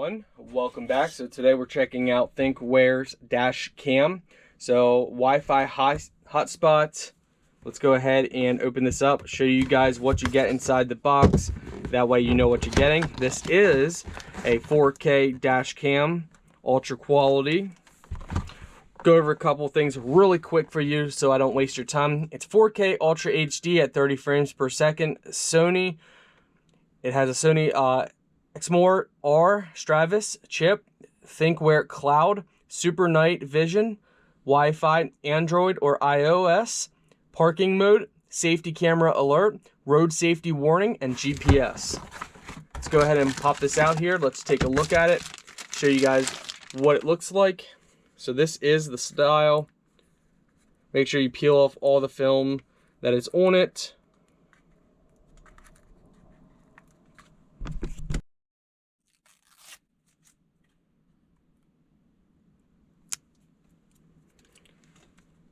everyone, welcome back. So today we're checking out ThinkWare's dash cam. So Wi-Fi hotspot. Let's go ahead and open this up, show you guys what you get inside the box. That way you know what you're getting. This is a 4K dash cam, ultra quality. Go over a couple things really quick for you so I don't waste your time. It's 4K Ultra HD at 30 frames per second. Sony. It has a Sony Exmor R Stravis chip, ThinkWare Cloud, Super Night Vision, Wi-Fi, Android or iOS, parking mode, safety camera alert, road safety warning, and GPS. Let's go ahead and pop this out here. Let's take a look at it, show you guys what it looks like. So this is the style. Make sure you peel off all the film that is on it.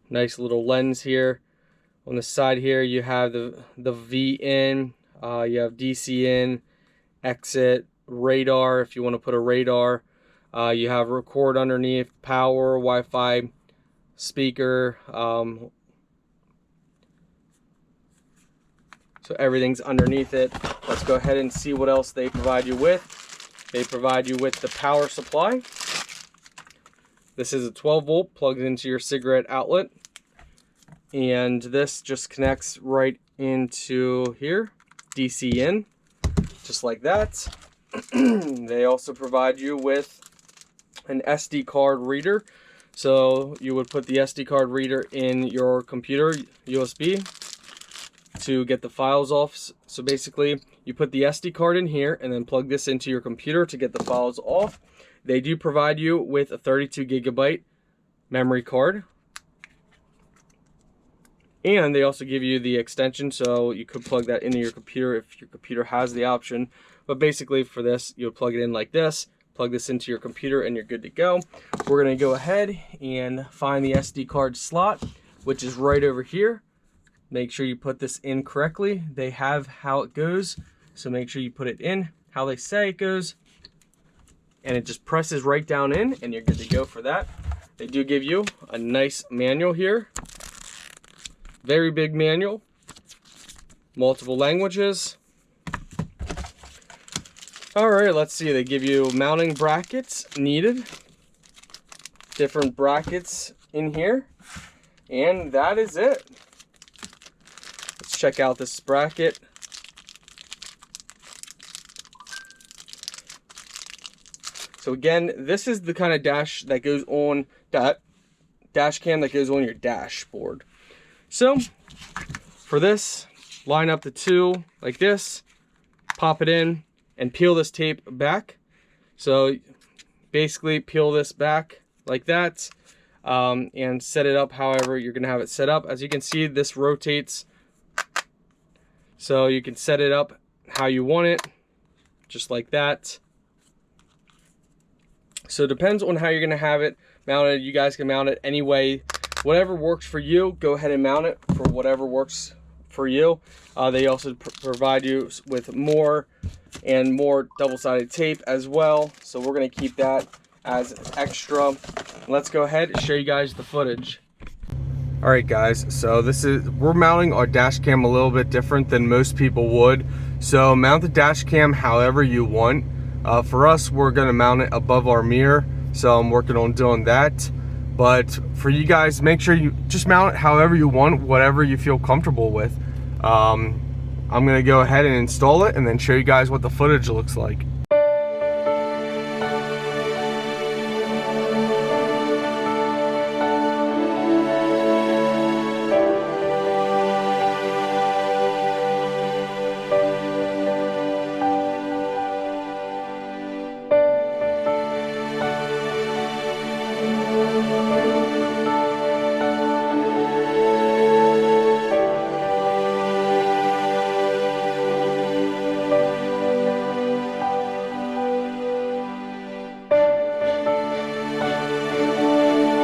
Nice little lens here. On the side here you have the V in, you have DC in, exit, radar if you want to put a radar. You have record underneath, power, Wi-Fi, speaker. So everything's underneath it. Let's go ahead and see what else they provide you with. They provide you with the power supply. This is a 12 volt, plugs into your cigarette outlet. And this just connects right into here, DC in, just like that. They also provide you with an SD card reader. So you would put the SD card reader in your computer, USB, to get the files off. So basically, you put the SD card in here and then plug this into your computer to get the files off. They do provide you with a 32 gigabyte memory card. And they also give you the extension, so you could plug that into your computer if your computer has the option. But basically for this, you'll plug it in like this, plug this into your computer, and you're good to go. We're gonna go ahead and find the SD card slot, which is right over here. Make sure you put this in correctly. They have how it goes, so make sure you put it in how they say it goes. And it just presses right down in, and you're good to go for that. They do give you a nice manual here. Very big manual, multiple languages. All right, let's see. They give you mounting brackets needed, different brackets in here, and that is it. Let's check out this bracket. So again, this is the kind of dash that goes on that dash cam that goes on your dashboard. So for this, line up the two like this, pop it in, and peel this tape back. So basically peel this back like that, and set it up however you're gonna have it set up. As you can see, this rotates, so you can set it up how you want it, just like that. So it depends on how you're gonna have it mounted. You guys can mount it any way. Whatever works for you, go ahead and mount it for whatever works for you. They also provide you with more and more double-sided tape as well. So we're gonna keep that as extra. Let's go ahead and show you guys the footage. All right guys, so we're mounting our dash cam a little bit different than most people would. So mount the dash cam however you want. For us, we're gonna mount it above our mirror. So I'm working on doing that. But for you guys, make sure you just mount it however you want, whatever you feel comfortable with. I'm gonna go ahead and install it and then show you guys what the footage looks like.